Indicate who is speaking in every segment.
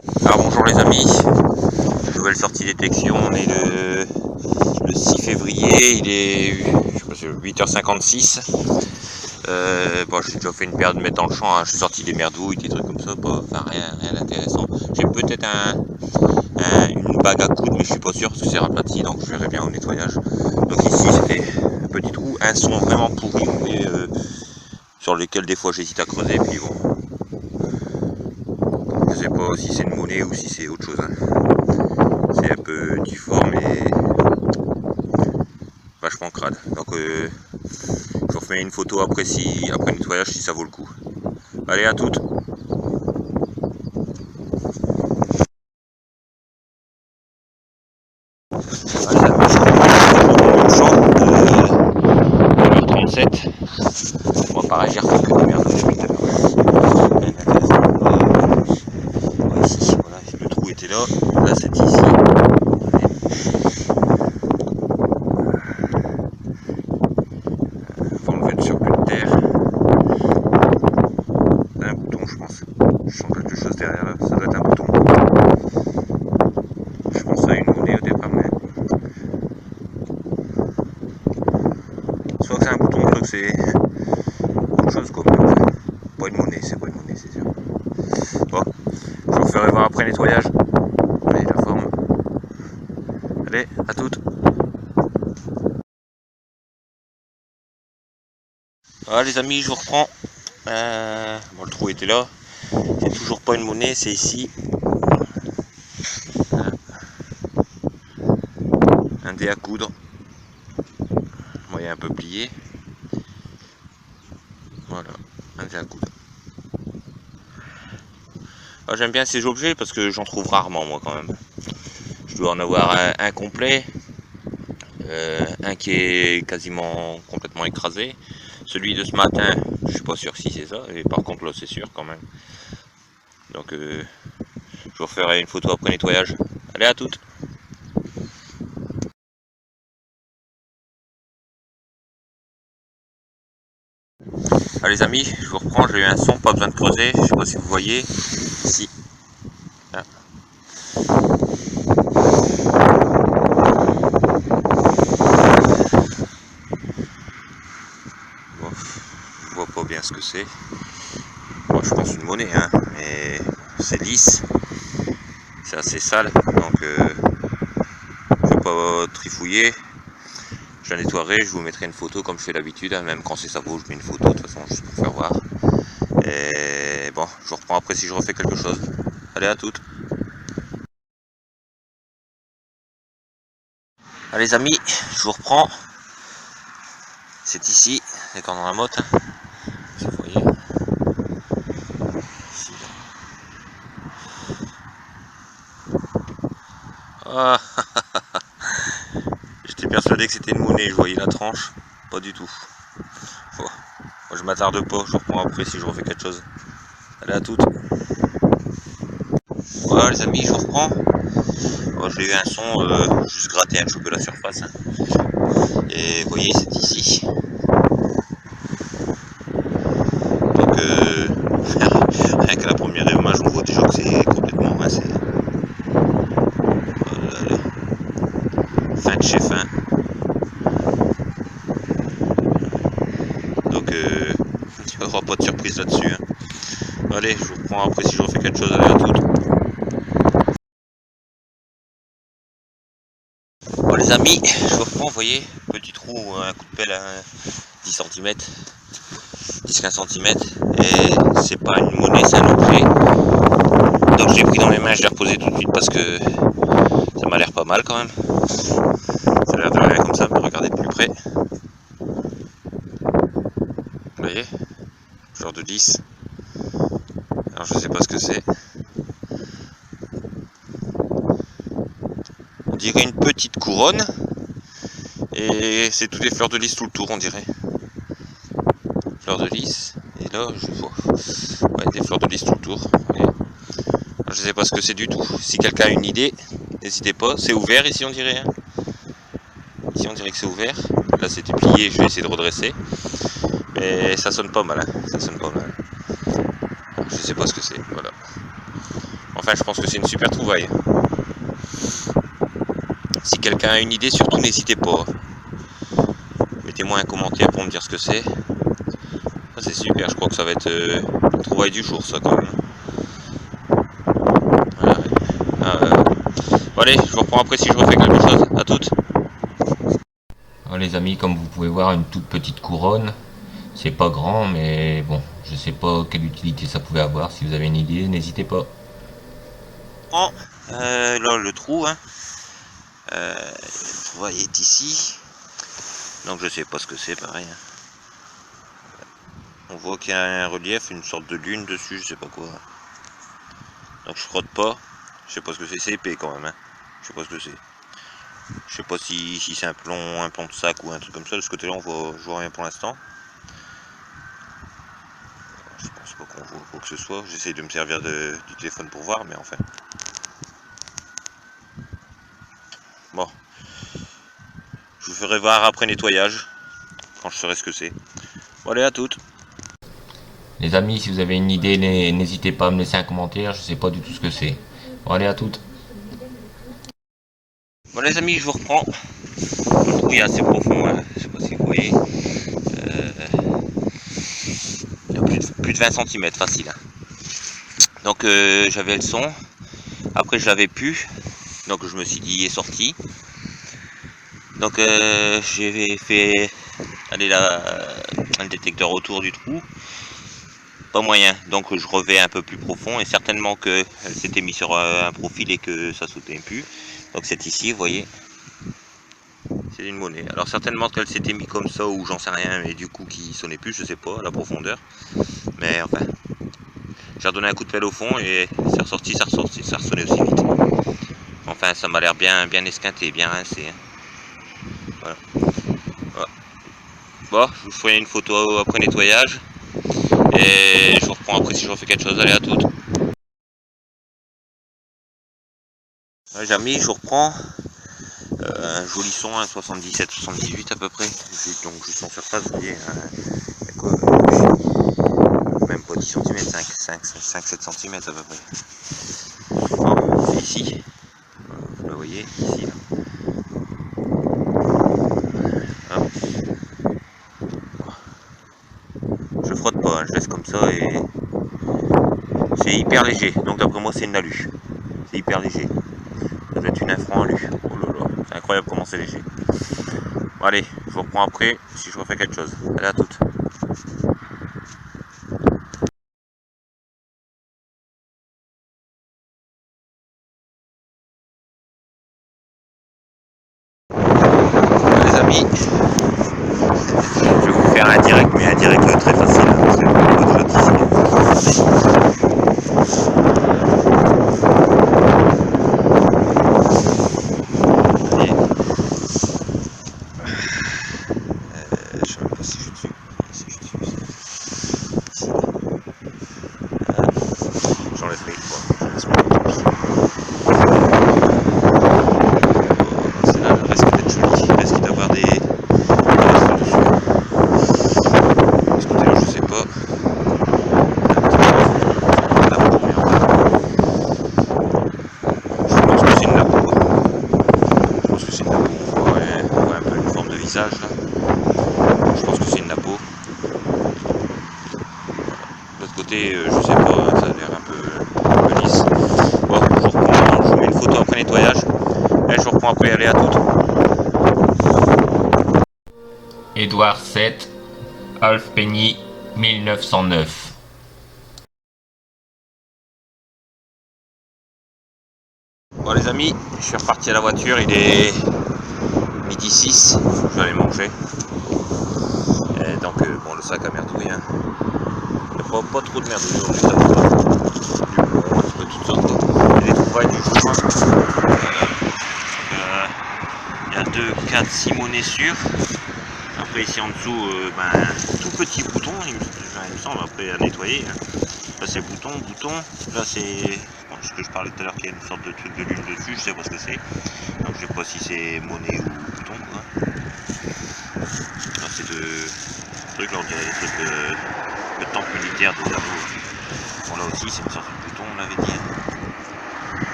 Speaker 1: Alors bonjour les amis, nouvelle sortie détection, on est le 6 février, il est 8h56. Bon, j'ai déjà fait une paire de mètres dans le champ, hein. Je suis sorti des merdouilles, des trucs comme ça, enfin rien d'intéressant. J'ai peut-être une bague à coudre, mais je suis pas sûr parce que c'est raplati, donc je verrai bien au nettoyage. Donc ici c'était un petit trou, un son vraiment pourri, mais sur lequel des fois j'hésite à creuser, puis bon. Je sais pas si c'est une monnaie ou si c'est autre chose, hein. C'est un peu difforme et vachement crade. Donc je vous refais une photo après nettoyage si ça vaut le coup. Allez, à toutes. Allez, amis, je reprends le champ, 1h37. Moi pareil, j'ai refait que des merdes depuis tout à l'heure. Ici, voilà, le trou était là, là c'était ici. Faut enlever le surplus de terre. Un bouton, je pense. Je sens quelque chose derrière là, ça doit être un bouton. Je pense à une monnaie au départ, mais soit que c'est un bouton, soit que c'est autre chose quoi. Pas une monnaie, c'est pas une monnaie, c'est sûr. Bon, je vous referai voir après nettoyage. Allez, la forme. Allez, à toutes. Voilà les amis, je vous reprends. Bon, le trou était là. C'est toujours pas une monnaie, c'est ici. Un dé à coudre. Moyen un peu plié. Voilà, un dé à coudre. J'aime bien ces objets parce que j'en trouve rarement moi quand même. Je dois en avoir un complet. Un qui est quasiment complètement écrasé. Celui de ce matin, je suis pas sûr si c'est ça. Et par contre là c'est sûr quand même. Donc je vous referai une photo après nettoyage. Allez, à toutes. Allez les amis, je vous reprends, j'ai eu un son, pas besoin de creuser, je sais pas si vous voyez, ici. Là. Bon, je vois pas bien ce que c'est. Bon, je pense une monnaie, hein, mais c'est lisse, c'est assez sale, donc je vais pas trifouiller. Je la nettoierai, je vous mettrai une photo comme je fais d'habitude, hein, même quand c'est ça vaut, je mets une photo de toute façon juste pour faire voir. Et bon, je vous reprends après si je refais quelque chose. Allez, à toutes. Allez les amis, je vous reprends. C'est ici, c'est quand dans la motte, hein. Si vous voyez. Ici, ah. J'étais persuadé que c'était une monnaie, je voyais la tranche. Pas du tout. Bon. Moi je m'attarde pas, je vous reprends après si je refais quelque chose. Allez, à toutes. Voilà les amis, je vous reprends. Bon, j'ai eu un son, juste gratter un petit peu la surface, hein. Et vous voyez, c'est ici. Donc rien qu'à la première image, on voit déjà que c'est complètement rincé. Fin de chez fin. Donc il n'y aura pas de surprise là-dessus, hein. Allez, je vous reprends après si je refais quelque chose. Allez, à toutes. Bon les amis, je vous reprends, vous voyez, petit trou, un coup de pelle à 10 cm, 10-15 cm, et c'est pas une monnaie, c'est un objet. Donc j'ai pris dans mes mains, je l'ai reposé tout de suite parce que ça m'a l'air pas mal quand même. Ça a l'air de rien comme ça, mais regardez de plus près. Vous voyez, genre de 10. Alors je sais pas ce que c'est. On dirait une petite couronne. Et c'est toutes les fleurs de lys tout le tour, on dirait. Fleurs de lys. Et là, je vois. Ouais, des fleurs de lys tout le tour. Alors, je sais pas ce que c'est du tout. Si quelqu'un a une idée, n'hésitez pas. C'est ouvert ici, on dirait, hein. Ici, on dirait que c'est ouvert. Là, c'était plié. Je vais essayer de redresser. Mais ça sonne pas mal, hein. Ça sonne pas mal. Alors, je sais pas ce que c'est. Voilà. Enfin, enfin, je pense que c'est une super trouvaille. Si quelqu'un a une idée, surtout n'hésitez pas. Mettez-moi un commentaire pour me dire ce que c'est. Ça c'est super, je crois que ça va être la trouvaille du jour, ça quand même. Voilà. Bon, allez, je vous reprends après si je refais quelque chose. À toutes. Alors, les amis, comme vous pouvez voir, une toute petite couronne. C'est pas grand, mais bon, je sais pas quelle utilité ça pouvait avoir. Si vous avez une idée, n'hésitez pas. Bon, là le trou, hein. Le trouvaille est ici. Donc je sais pas ce que c'est, pareil. On voit qu'il y a un relief, une sorte de lune dessus, je sais pas quoi. Donc je frotte pas. Je sais pas ce que c'est épais quand même. Hein. Je sais pas ce que c'est. Je sais pas si c'est un plomb de sac ou un truc comme ça. De ce côté-là, je vois rien pour l'instant. Je pense pas qu'on voit quoi que ce soit. J'essaie de me servir du téléphone pour voir, mais enfin. Bon. Je vous ferai voir après nettoyage, quand je saurai ce que c'est. Bon, allez, à toutes. Les amis, si vous avez une idée, n'hésitez pas à me laisser un commentaire. Je sais pas du tout ce que c'est. Bon, allez, à toutes. Bon, les amis, je vous reprends. Le trou est assez profond, hein. Je sais pas si vous voyez. Il y a plus de 20 cm facile. Hein. Donc, j'avais le son. Après, je l'avais plus. Donc, je me suis dit, il est sorti. Donc, j'ai fait aller le détecteur autour du trou. Pas moyen, donc je revais un peu plus profond et certainement que elle s'était mis sur un profil et que ça sautait plus. Donc c'est ici, vous voyez, c'est une monnaie. Alors certainement qu'elle s'était mis comme ça ou j'en sais rien, mais du coup qui sonnait plus, je sais pas, à la profondeur. Mais enfin, j'ai redonné un coup de pelle au fond et c'est ressorti, ça ressonnait aussi vite. Enfin, ça m'a l'air bien esquinté, bien rincé. Hein. Voilà. Voilà. Bon, je vous ferai une photo après nettoyage. Et je vous reprends après si je refais quelque chose. Allez, à toutes. Les amis, je vous reprends. Un joli son, hein, 77-78 à peu près. Donc juste en surface, vous voyez, quoi, même pas 10 cm, 5-7 cm à peu près. Bon, c'est ici. Vous le voyez, ici. Là. Hop. Je frotte pas, hein, je laisse comme ça et c'est hyper léger. Donc d'après moi, c'est une alu. C'est hyper léger. Ça doit être une infra en alu. Oh là là, c'est incroyable comment c'est léger. Bon, allez, je vous reprends après si je refais quelque chose. Allez, à toutes. Les amis, je vais vous faire un direct, mais un direct très facile. Hein, parce que pas de ici. Je sais même pas si je suis dessus. J'enlèverai une fois. C'est là, le risque d'être joli. Il risque d'avoir des restes dessus. De ce côté-là, je sais pas. La peau, mais je pense que c'est une nappe. Je pense que c'est une nappe. On voit un peu une forme de visage là. Je pense que c'est une nappe. De l'autre côté, je sais pas, ça a l'air un peu lisse. Bon, je vous reprends, je vous mets une photo après nettoyage. Et je vous reprends après, allez, à toutes. Édouard 7, Alf Penny, 1909. Bon les amis, je suis reparti à la voiture, il est midi 6, je vais aller manger. Et donc bon, le sac à merdouille, hein. Il n'y a pas trop de merde aujourd'hui, ça va pas. De toutes sortes. Il y a des trouvailles du jour. Il y a 2, 4, 6 monnaies sûres. Après ici en dessous, tout petit bouton, il me semble, après à nettoyer. Hein. Là c'est bouton. Là c'est ce que je parlais tout à l'heure, qu'il y a une sorte de truc de lune dessus, je sais pas ce que c'est. Donc je sais pas si c'est monnaie ou bouton. Quoi. Là c'est de trucs, là on dirait des trucs de temple militaire, des anneaux. Bon là aussi c'est une sorte de bouton, on l'avait dit. Hein.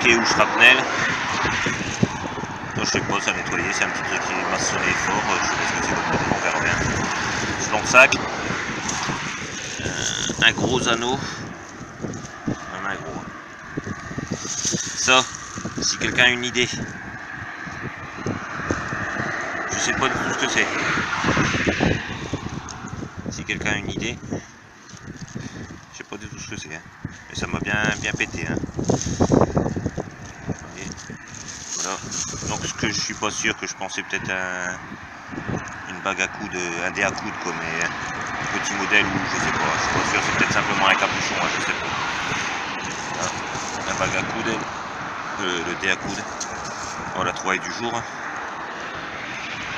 Speaker 1: mousquet ou shrapnel. Non, je sais pas, ça a nettoyé, c'est un petit truc qui m'a sonné fort, je sais pas ce que c'est, on verra bien. Selon le sac, un gros anneau, un gros. Ça, si quelqu'un a une idée, je sais pas du tout ce que c'est. Si quelqu'un a une idée, je sais pas du tout ce que c'est, hein. Mais ça m'a bien pété, hein. Voilà. Donc ce que je suis pas sûr, que je pensais peut-être une bague à coude, un dé à coude comme un petit modèle, ou je sais pas, je suis pas sûr, c'est peut-être simplement un capuchon, hein, je sais pas. Voilà. La bague à coude, le dé à coude, voilà, trouvaille du jour, hein.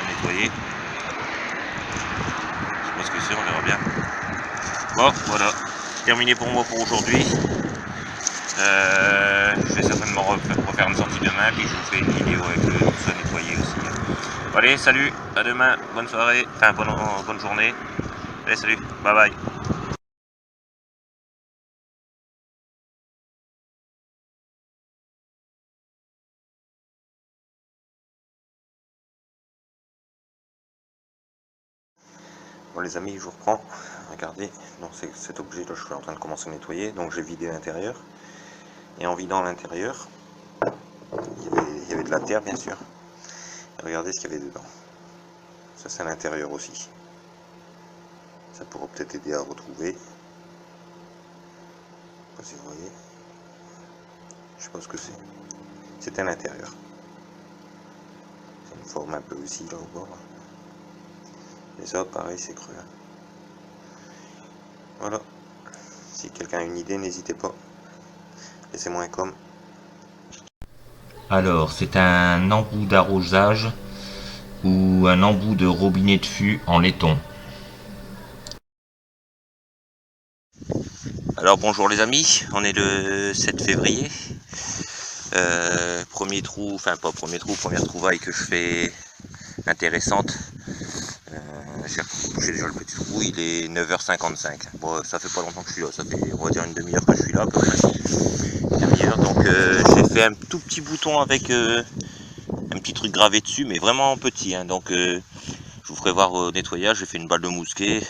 Speaker 1: À nettoyer. Je sais pas ce que c'est, on verra bien. Bon, voilà, terminé pour moi pour aujourd'hui. Je vais certainement refaire une sortie demain, puis je vous ferai une vidéo avec tout ça nettoyé aussi. Allez, salut, à demain, bonne soirée, enfin bonne journée. Allez, salut, bye bye. Bon les amis, je vous reprends. Regardez, donc cet objet là, je suis en train de commencer à nettoyer, donc j'ai vidé l'intérieur. Et en vidant l'intérieur, il y avait de la terre bien sûr. Et regardez ce qu'il y avait dedans. Ça c'est à l'intérieur aussi. Ça pourra peut-être aider à retrouver. Je sais pas si vous voyez. Je sais pas ce que c'est. C'est à l'intérieur. C'est une forme un peu aussi là au bord. Et ça pareil c'est creux. Voilà. Si quelqu'un a une idée, n'hésitez pas. Laissez-moi un com.
Speaker 2: Alors, c'est un embout d'arrosage ou un embout de robinet de fût en laiton.
Speaker 1: Alors bonjour les amis, on est le 7 février. Premier trou, enfin pas premier trou, première trouvaille que je fais intéressante. J'ai déjà le petit trou, il est 9h55. Bon, ça fait pas longtemps que je suis là, ça fait on va dire une demi-heure que je suis là à peu près. Une demi-heure, donc j'ai fait un tout petit bouton avec un petit truc gravé dessus, mais vraiment petit, hein, donc je vous ferai voir au nettoyage. J'ai fait une balle de mousquet,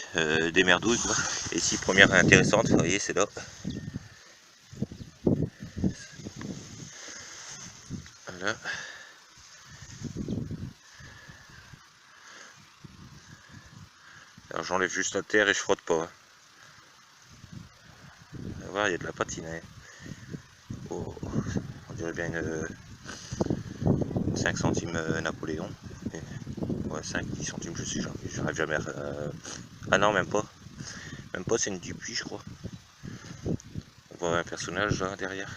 Speaker 1: des merdouilles quoi. Et ici première intéressante, vous voyez c'est là. Voilà. Alors j'enlève juste la terre et je frotte pas. Vous allez voir, il y a de la patine. Hein. Oh, on dirait bien une 5 centimes Napoléon. Ouais, 5-10 centimes, je sais, j'arrive jamais à... Ah non, même pas. Même pas, c'est une Dupuis, je crois. On voit un personnage là derrière.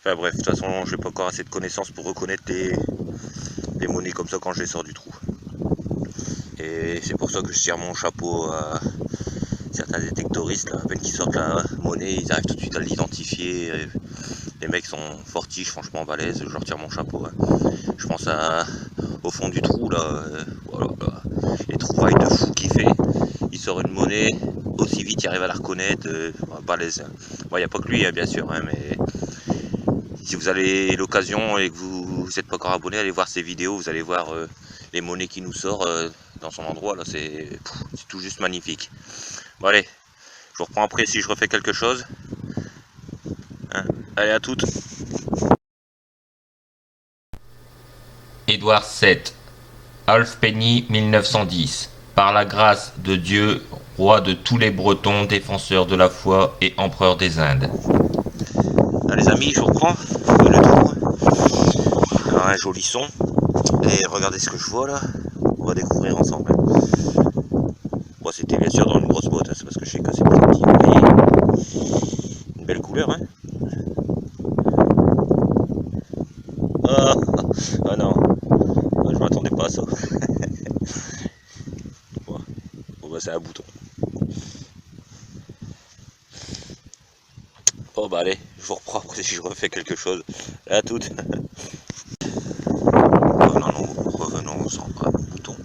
Speaker 1: Enfin bref, de toute façon, j'ai pas encore assez de connaissances pour reconnaître les monnaies comme ça quand je les sors du trou. Et c'est pour ça que je tire mon chapeau à certains détectoristes, là, à peine qu'ils sortent la monnaie, ils arrivent tout de suite à l'identifier. Les mecs sont fortiches, franchement balèzes, je leur tire mon chapeau. Hein. Je pense au fond du trou, là, voilà, les trouvailles de fou qu'il fait. Il sort une monnaie, aussi vite il arrive à la reconnaître, balèze. Bon, il n'y a pas que lui, hein, bien sûr, hein, mais si vous avez l'occasion et que vous n'êtes pas encore abonné, allez voir ses vidéos, vous allez voir les monnaies qui nous sort dans son endroit, là, c'est tout juste magnifique. Bon allez, je vous reprends après si je refais quelque chose. Hein, allez, à toutes.
Speaker 2: Édouard VII, Halfpenny 1910. Par la grâce de Dieu, roi de tous les Bretons, défenseur de la foi et empereur des Indes.
Speaker 1: Allez les amis, je vous reprends le tour. Alors, un joli son. Et regardez ce que je vois là. On va découvrir ensemble. Bon, c'était bien sûr dans une grosse boîte, hein, c'est parce que je sais que c'est petit. Vous voyez, une belle couleur, hein. Ah non, je m'attendais pas à ça. Bon, bah, c'est un bouton. Bon bah allez, je vous reprends après si je refais quelque chose. À toutes. Revenons ensemble à le bouton.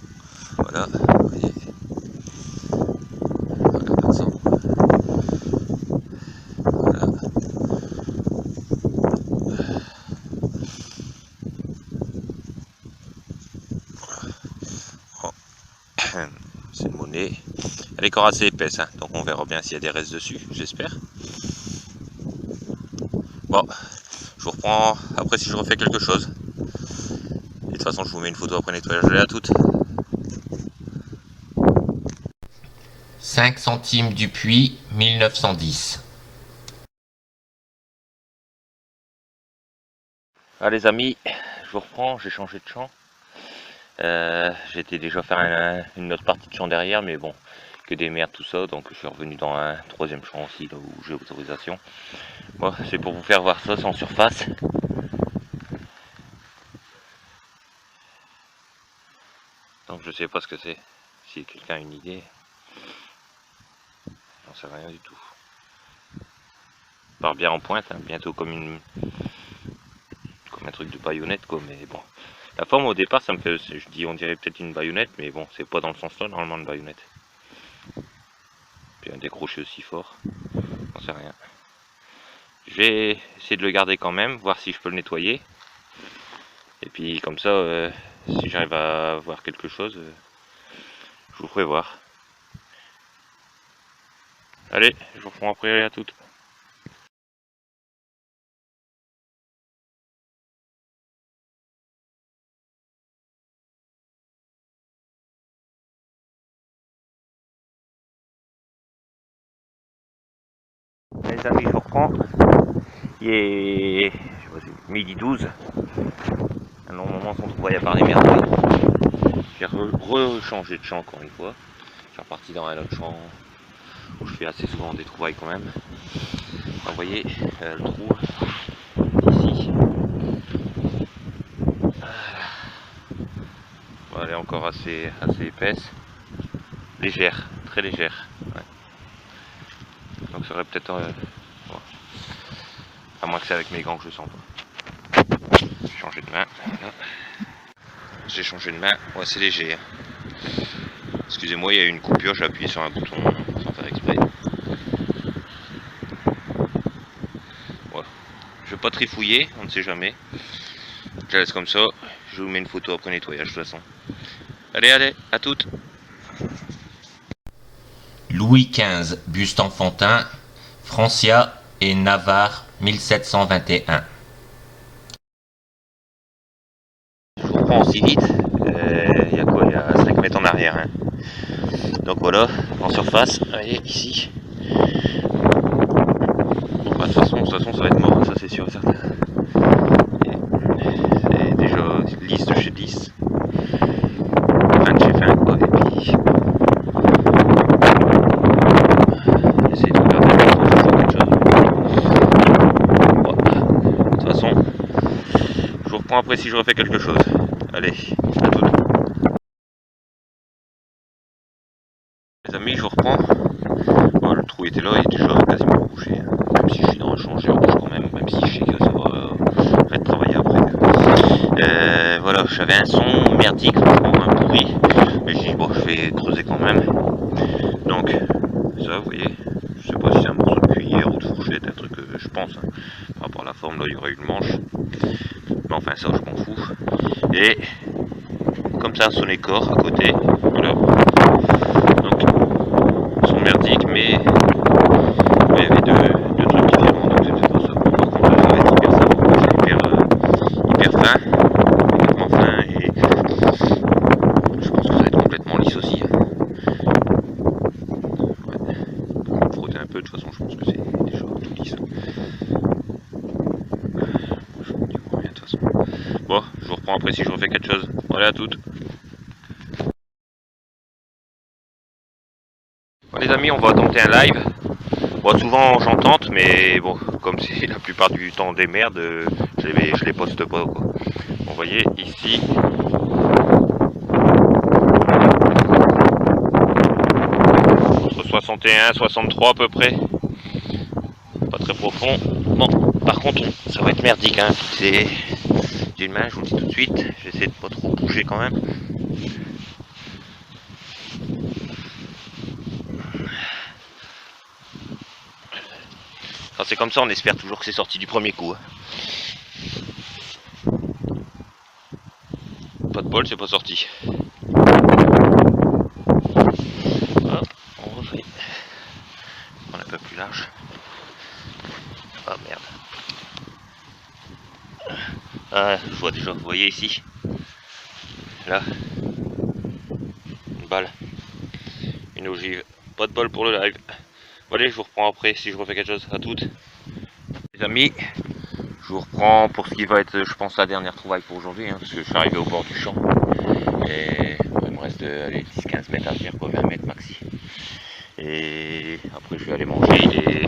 Speaker 1: Voilà, vous voyez. Voilà, ensemble. Voilà. c'est une monnaie. Elle est encore assez épaisse, hein, donc on verra bien s'il y a des restes dessus, j'espère. Bon, je vous reprends après si je refais quelque chose. Et de toute façon, je vous mets une photo après nettoyage. Allez, à toutes.
Speaker 2: 5 centimes du puits, 1910.
Speaker 1: Ah les amis, je vous reprends, j'ai changé de champ. J'étais déjà faire une autre partie de champ derrière, mais bon, que des merdes tout ça, donc je suis revenu dans un troisième champ aussi, là où j'ai autorisation. Bon, c'est pour vous faire voir ça sans surface. Donc je sais pas ce que c'est, si quelqu'un a une idée. J'en sais rien du tout. Part bien en pointe, hein, bientôt comme un truc de baïonnette quoi, mais bon. La forme au départ ça me fait, je dis on dirait peut-être une baïonnette, mais bon c'est pas dans le sens là normalement de baïonnette. Puis un décroché aussi fort, j'en sais rien. Je vais essayer de le garder quand même, voir si je peux le nettoyer. Et puis comme ça, si j'arrive à voir quelque chose, je vous ferai voir. Allez, je vous reprends après, à toutes. Les amis, je vous reprends. Il est midi 12. Un long moment sans trouver à part les merdes. J'ai rechangé de champ encore une fois. Je suis reparti dans un autre champ où je fais assez souvent des trouvailles quand même. Vous voyez le trou ici. Voilà. Bon, elle est encore assez épaisse. Légère, très légère. Ouais. Donc ça aurait peut-être... bon. À moins que c'est avec mes gants que je sens pas. J'ai changé de main. Voilà. J'ai changé de main. Ouais, c'est léger. Excusez-moi, il y a eu une coupure, j'ai appuyé sur un bouton sans faire exprès. Voilà. Je vais pas trifouiller, on ne sait jamais. Je la laisse comme ça. Je vous mets une photo après nettoyage de toute façon. Allez, allez, à toutes.
Speaker 2: Louis XV, buste enfantin, Francia et Navarre, 1721.
Speaker 1: Je vous reprends aussi vite. Il y a quoi? Il y a 5 mètres en arrière. Hein. Donc voilà, en surface. Vous voyez, ici. Bon, bah, de toute façon, ça va être mort, ça c'est sûr et certain. C'est déjà lisse de chez 10. Fin de chez fin, quoi. Et puis. Essayer de regarder quelque chose. Bon, de toute façon, je vous reprends après si je refais quelque chose. Allez, à tout. Les amis, je vous reprends. Bon, le trou était là, il est déjà quasiment rebouché. Hein. Même si je suis dans le champ, je rebouche quand même, même si je sais que ça va être travaillé après. Voilà, j'avais un son merdique, franchement, un pourri. Mais j'ai dit, bon, je vais creuser quand même. Donc, ça, vous voyez, je sais pas si c'est un morceau de cuillère ou de fourchette, un truc, je pense. Hein. Par rapport à la forme, là, il y aurait une manche. Mais enfin, ça, je m'en fous. Et comme ça, sonné corps à côté. Voilà. Donc, son merdique, mais il y avait deux trucs différents, donc c'était pas ça. Par contre, là, ça va être hyper savant, c'est hyper fin, complètement fin, et je pense que ça va être complètement lisse aussi. Ouais. Pour frotter un peu, de toute façon, je pense que c'est déjà tout lisse. Je vous dis rien de toute façon. Bon, je vous reprends après si je refais quelque chose. Voilà, à toutes. Bon, les amis, on va tenter un live. Bon, souvent j'en tente, mais bon, comme c'est la plupart du temps des merdes, je les poste pas quoi. Vous voyez ici. Entre 61 et 63 à peu près. Pas très profond. Bon, par contre, ça va être merdique, hein. C'est d'une main, je vous le dis tout de suite. J'essaie de pas trop bouger quand même. Quand c'est comme ça, on espère toujours que c'est sorti du premier coup. Hein. Pas de bol, c'est pas sorti. reçois déjà. Vous voyez ici, là, une balle, une ogive. Pas de bol pour le live. Bon, allez, je vous reprends après si je refais quelque chose. À toutes. Les amis, je vous reprends pour ce qui va être, je pense, la dernière trouvaille pour aujourd'hui, hein, parce que je suis arrivé au bord du champ. Et il me reste 10-15 mètres à faire, quoi, 20 mètres maxi. Et après je vais aller manger, il est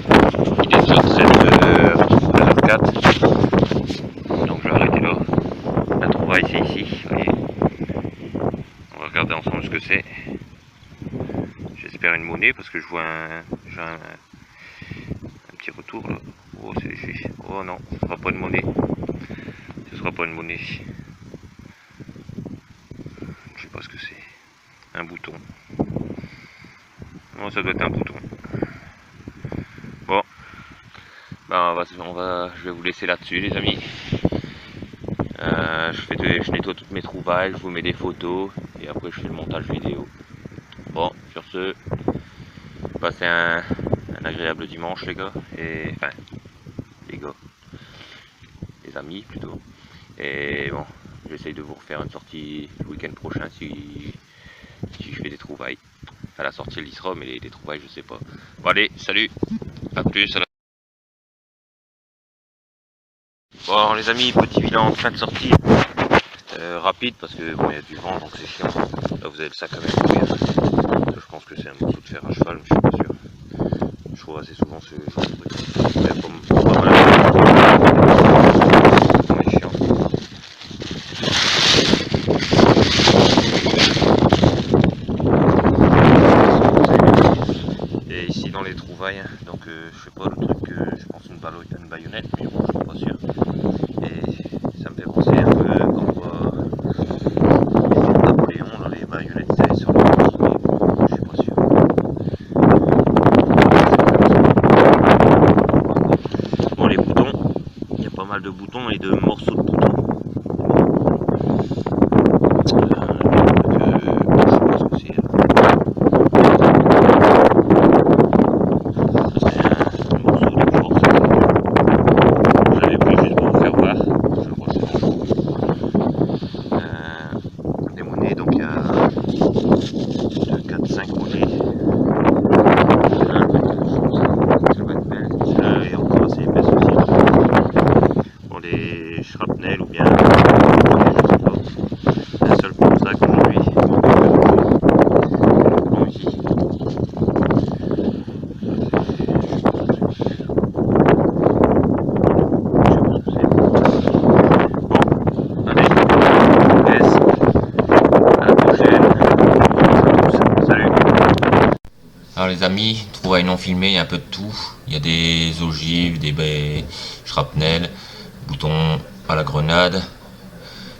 Speaker 1: déjà 13h04. Donc je vais arrêter là. La trouvaille c'est ici, vous voyez. On va regarder ensemble ce que c'est. J'espère une monnaie parce que je vois un petit retour là. Oh c'est léger. Oh non, ce sera pas une monnaie. Ce sera pas une monnaie. Je sais pas ce que c'est. Un bouton. Non, ça doit être un bouton. Bon, ben je vais vous laisser là-dessus, les amis. Je nettoie toutes mes trouvailles, je vous mets des photos et après je fais le montage vidéo. Bon, sur ce, passez un agréable dimanche, les gars. Et enfin, les gars, les amis plutôt. Et bon, j'essaye de vous refaire une sortie le week-end prochain si je fais des trouvailles. À la sortie elle y sera, mais les trouvailles je sais pas. Bon allez, salut, à plus. Bon les amis, petit bilan de fin de sortie. Rapide parce que bon, il y a du vent donc c'est chiant. Là vous avez le sac à mettre couvert. Je pense que c'est un morceau de fer à cheval, mais je suis pas sûr. Je trouve assez souvent ce genre de truc. Il y a pas mal de chiant. Et ici dans les trouvailles, donc je sais pas le truc, je pense une baïonnette, mais bon, je suis pas sûr. Et ça me fait penser un peu quand on voit Napoléon dans les baïonnettes sur le corps, mais je suis pas sûr. Bon, les boutons, il y a pas mal de boutons et de morceaux de boutons. Je sais pas ce que c'est. Shrapnel ou bien je sais pas. Un seul pour ça qu'aujourd'hui. Bon, ici. Bon, allez, je vous laisse. À la prochaine. Salut.
Speaker 2: Alors les amis, trouvailles non filmées, il y a un peu de tout. Il y a des ogives, des shrapnel, boutons à la grenade,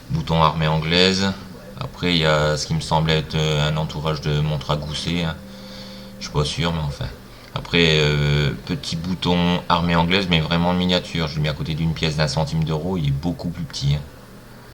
Speaker 2: bouton armée anglaise. Après il y a ce qui me semble être un entourage de montre à gousset, hein. Je suis pas sûr mais enfin. Après petit bouton armée anglaise mais vraiment en miniature. Je l'ai mis à côté d'une pièce d'1 centime d'euro, il est beaucoup plus petit, hein.